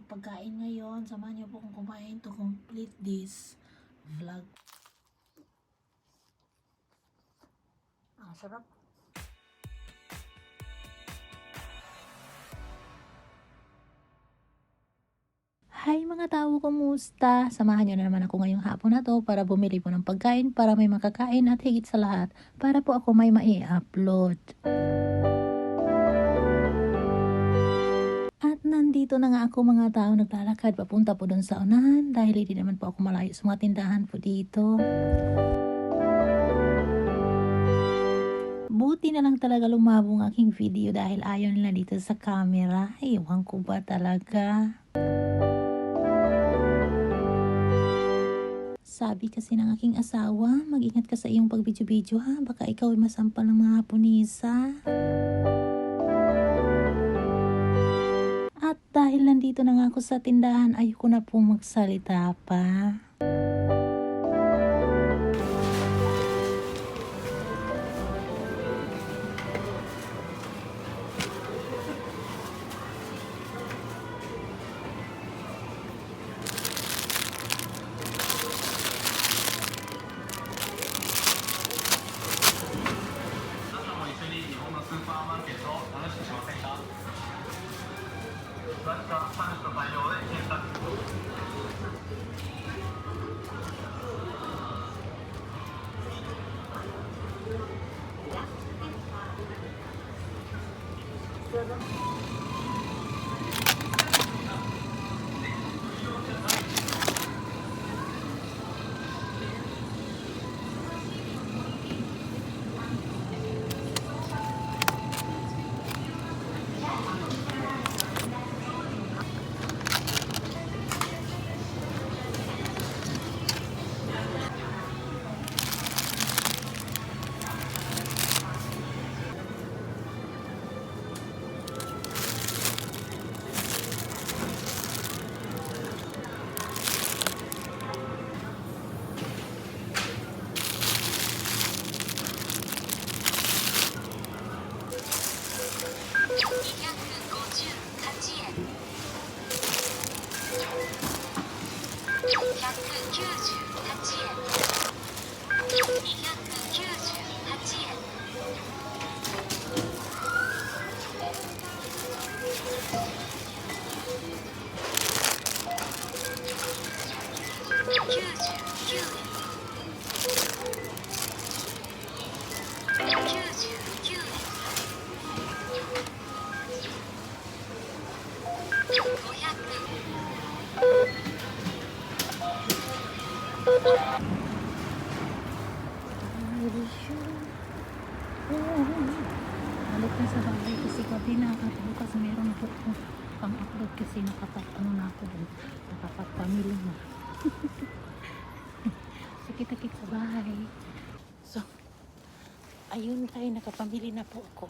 pagkain ngayon. Samahan niyo po kung kumain to complete this vlog. Ang sarap. Hi mga tao, kumusta? Samahan niyo na naman ako ngayong hapon na to para bumili po ng pagkain para may makakain at higit sa lahat para po ako may mai-upload. At nandito na nga ako mga tao, naglalakad papunta po doon sa unahan dahil hindi naman po ako malayo sa mga tindahan po dito. Buti na lang talaga lumabo ang aking video dahil ayaw nila dito sa camera. Ewan ko ba talaga. Sabi kasi ng aking asawa, mag-ingat ka sa iyong pag-video-video ha, baka ikaw ay masampal ng mga punisa. At dahil nandito na nga ako sa tindahan, ayoko na pong magsalita pa. Balik na sa bahay kasi gabi na at bukas meron po pang-upload kasi nakapag-ano na ako dun, nakapag-family na. So kita-kit sa bahay. So ayun tayo, nakapamili na po ako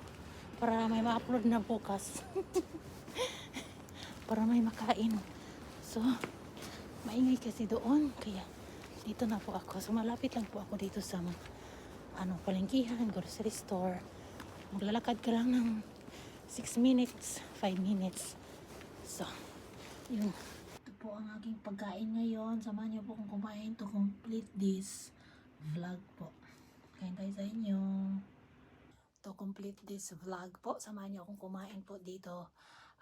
para may ma-upload na bukas. Para may makain. So maingay kasi doon kaya dito na po ako. So malapit lang po ako dito sa palengkihan, grocery store. Maglalakad ka lang ng 6 minutes, 5 minutes. So, yun. Ito po ang aking pagkain ngayon. Samahan niyo po kung kumain to complete this vlog po. Kain tayo sa inyo. To complete this vlog po, samahan niyo akong kumain po dito.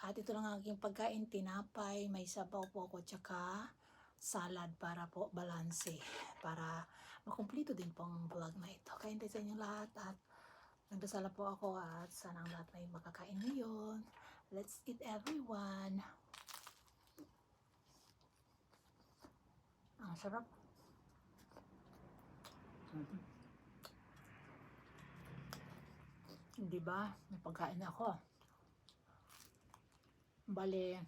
At ito lang ang aking pagkain, tinapay, may sabaw po ako, tsaka salad para po balanse. Para makumpleto din po ang vlog na ito. Kain tayo sa inyo lahat at nagdasala po ako at sana ang lahat may makakain ngayon. Let's eat everyone. Ang sarap. Diba? May pagkain ako. Bale,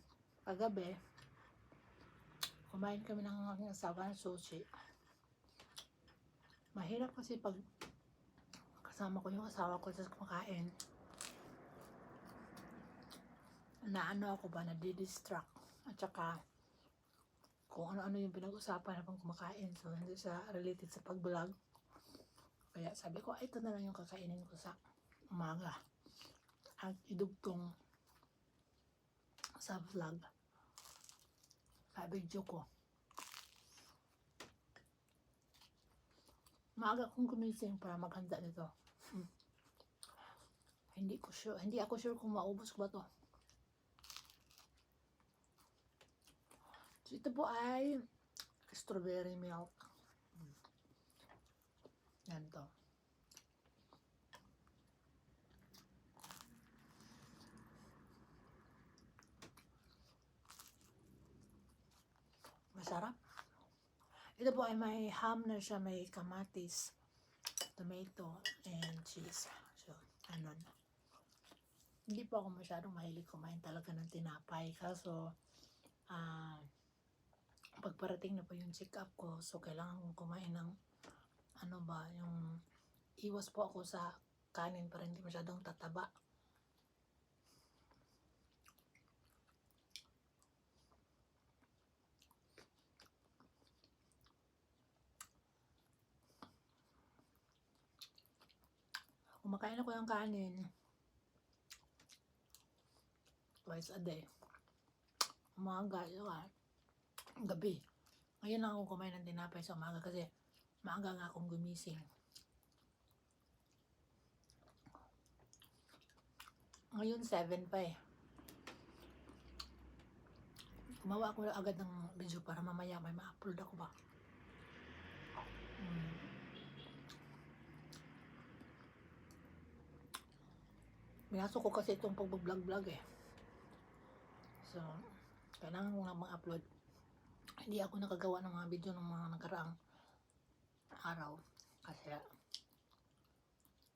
kagabi, kumain kami ng aking asawa ng sushi. Mahirap kasi pag kasama ko yung asawa ko sa kumakain. Naano ako ba, nadidistract. At saka, kung ano-ano yung pinag-usapan habang kumakain. So, hindi siya related sa pag-vlog. Kaya sabi ko, ito na lang yung kakainin ko sa umaga. At idugtong sa vlog. Kaya video ko. Maaga akong gumising para maghanda nito. Hindi ako sure kung maubos ko ba to. So ito po ay strawberry milk. Yan to. Masarap. Ito po ay may ham na siya, may kamatis, tomato, and cheese. So, ano na. Hindi po ako masyadong mahilig kumain talaga ng tinapay. Kaso, pagparating na po yung check-up ko, so kailangan kong kumain ng, ano ba, yung iwas po ako sa kanin para hindi masyadong tataba. Kumakain ako ng kanin twice a day. Umaga, gabi. Ngayon lang ako kumain ng tinapay sa umaga kasi maaga nga akong gumising. Ngayon 7 pa eh. Gumawa ako agad ng video para mamaya may ma-upload ako ba. Minasok ko kasi itong pag-vlog eh. So, kailangan ko nga mag-upload. Hindi ako nakagawa ng mga video ng mga nakaraang araw. Kasi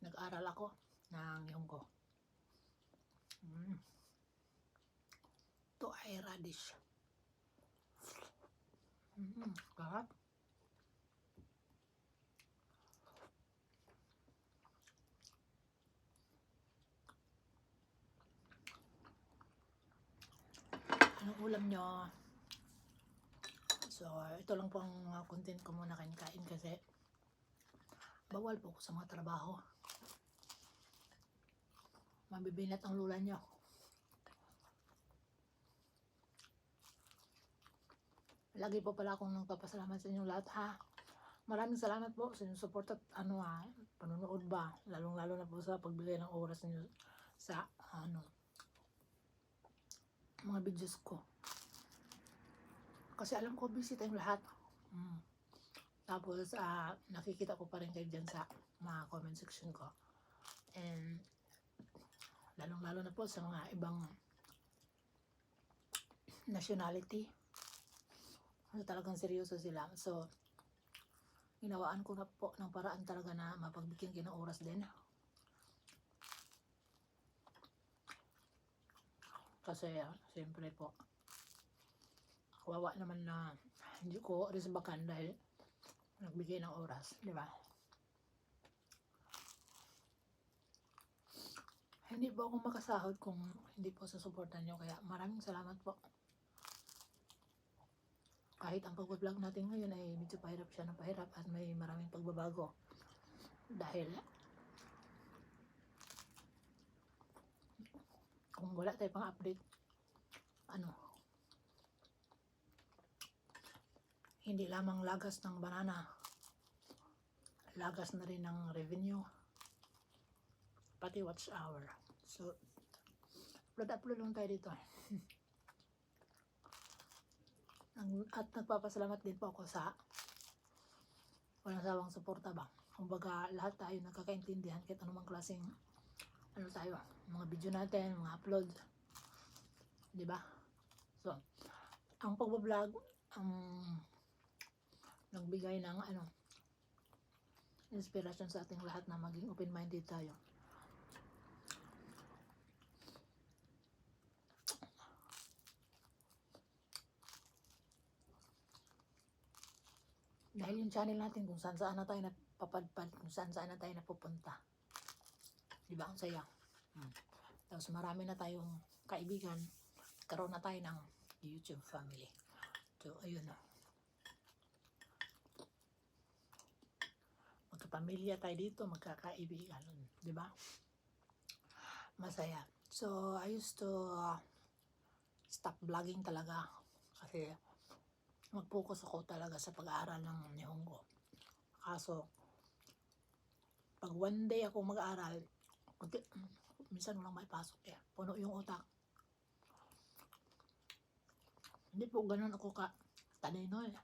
nag-aral ako ng Ilonggo. Ito ay radish. Sarap. Anong ulam nyo? So, ito lang po ang content ko muna kain kasi bawal po ako sa mga trabaho. Mabibinat ang lula nyo. Lagi po pala akong nagpapasalamat sa inyong lahat ha. Maraming salamat po sa inyong support at panonood ba. Lalong-lalo na po sa pagbigay ng oras niyo sa mga videos ko. Kasi alam ko busy tayong lahat. Tapos nakikita ko pa rin kayo dyan sa mga comment section ko. And lalong-lalo na po sa mga ibang nationality. So, talagang seryoso sila. So, ginawaan ko na po ng paraan talaga na mapagbigyan kayo ng oras din. Kasi, siyempre po, kawawa naman na hindi ko risbakan dahil nagbigay ng oras, di ba? Hindi po ako makasahod kung hindi po susuportan nyo. Kaya maraming salamat po. Kahit ang pag-vlog natin ngayon ay medyo pahirap siya ng pahirap at may maraming pagbabago. Dahil kung wala tayo pang update, hindi lamang lagas ng banana, lagas na rin ng revenue, pati watch hour. So, upload lang tayo dito. At nagpapasalamat din po ako sa walang sawang suporta ba. Kumbaga, lahat tayo nagkakaintindihan kahit anumang klaseng tayo, mga video natin, mga upload. Diba? So, ang pag-vlog, nagbigay ng inspiration sa ating lahat na maging open-minded tayo. Dahil yung channel natin kung saan na tayo napapadpad, kung saan na tayo napupunta. Diba? Ang saya. Tapos marami na tayong kaibigan. Karoon na tayo ng YouTube family. So, ayun na. Magkapamilya tayo dito, magkakaibigan. Diba? Masaya. So, I used to stop vlogging talaga. Kasi mag-focus ako talaga sa pag-aaral ng Nihongo. Kaso, pag one day ako mag-aaral, minsan walang maipasok eh. Puno yung utak. Hindi po ganun ako talino eh.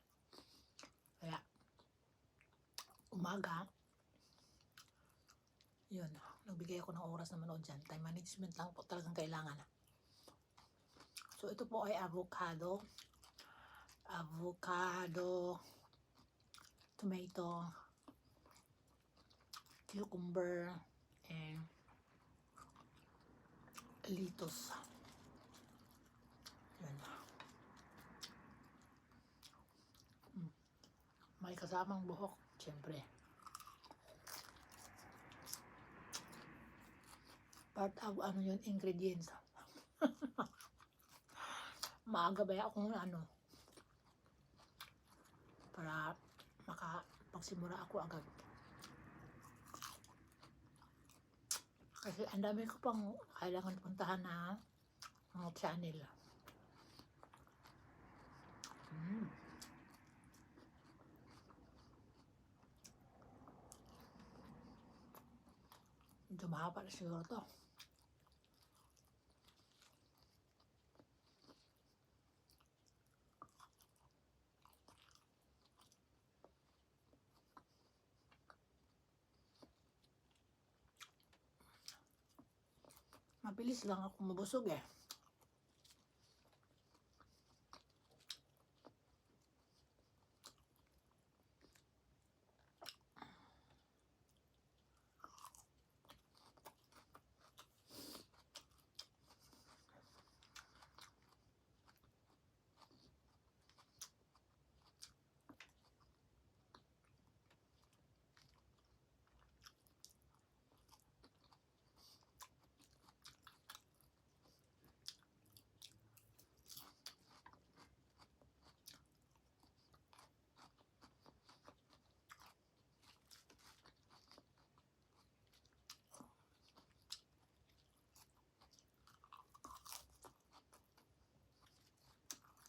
Kaya, umaga, yun, nagbigay ako ng oras na manood dyan. Time management lang po talagang kailangan. So, ito po ay avocado, tomato, cucumber, and lettuce. Yan. May kasamang buhok, syempre. Part of yun, ingredients. Maaga ba akong para makapagsimula ako agad. Kasi ang dami ko pang kailangan puntahan na mga channel. Medyo mahaba na siguro to. Mabilis lang ako mabusog eh.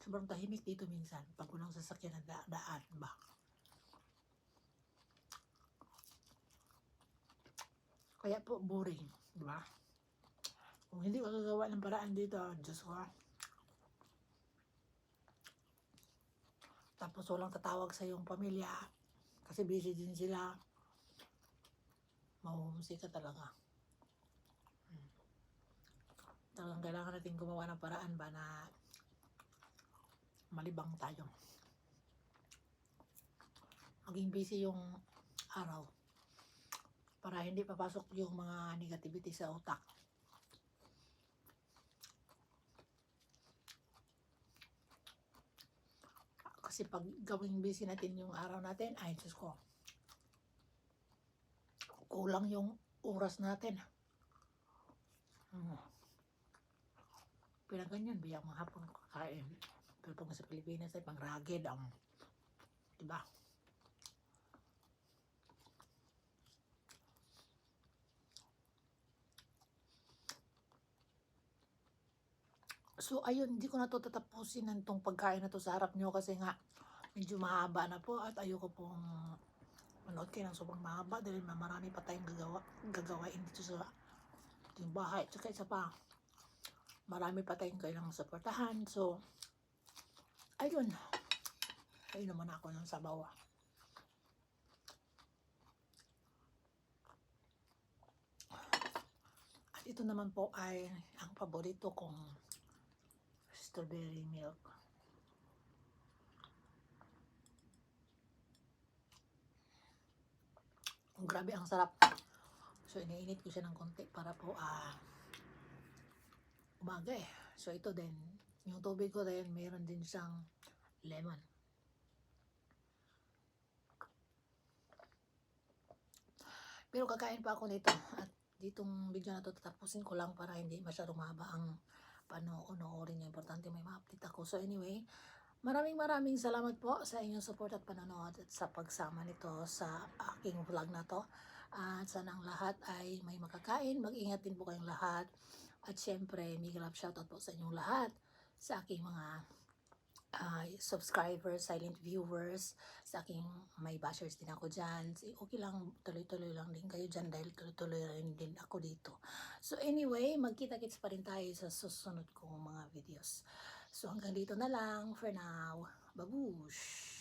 Sobrang tahimik dito minsan pag walang sasakyan na daan ba. Kaya po boring, di ba? Kung hindi ka gagawa ng paraan dito, Diyos ko. Tapos walang tatawag sa iyong pamilya kasi busy din sila. Mahuhumsi ka talaga. Talagang kailangan natin gumawa ng paraan ba na malibang tayo. Maging busy yung araw para hindi papasok yung mga negativity sa utak. Kasi pag gawing busy natin yung araw natin, ay Diyos ko, kulang yung oras natin. Pinaganyan, biyang mga hapon kakain. Pero pag sa Pilipinas ay pang rugged ang, diba? So, ayun, hindi ko na to tatapusin ng tong pagkain na to sa harap nyo kasi nga medyo mahaba na po at ayoko pong manood kayo ng sobrang mahaba dahil marami pa tayong gagawain dito sa yung bahay. Tsaka isa pa, marami pa tayong kailangang suportahan. So, ayun. Ayun naman ako ng sabaw. At ito naman po ay ang paborito kong strawberry milk. Grabe ang sarap. So, iniinit ko siya ng konti para po umaga eh. So, ito din. Yung tubig ko din, mayroon din siyang lemon. Pero kakain pa ako nito. At ditong video na to tatapusin ko lang para hindi masyadong mahaba ang panoorin niyo. Importante may ma-update ako. So, anyway, maraming salamat po sa inyong support at panonood at sa pagsama nito sa aking vlog na to. At sana ang lahat ay may makakain. Mag-ingat din po kayong lahat. At syempre, big love shoutout po sa inyong lahat sa aking mga subscribers, silent viewers, sa aking may bashers din ako dyan. Okay lang, tuloy-tuloy lang din kayo dyan dahil tuloy-tuloy rin din ako dito. So anyway, magkita-kits pa rin tayo sa susunod kong mga videos. So hanggang dito na lang for now. Babush!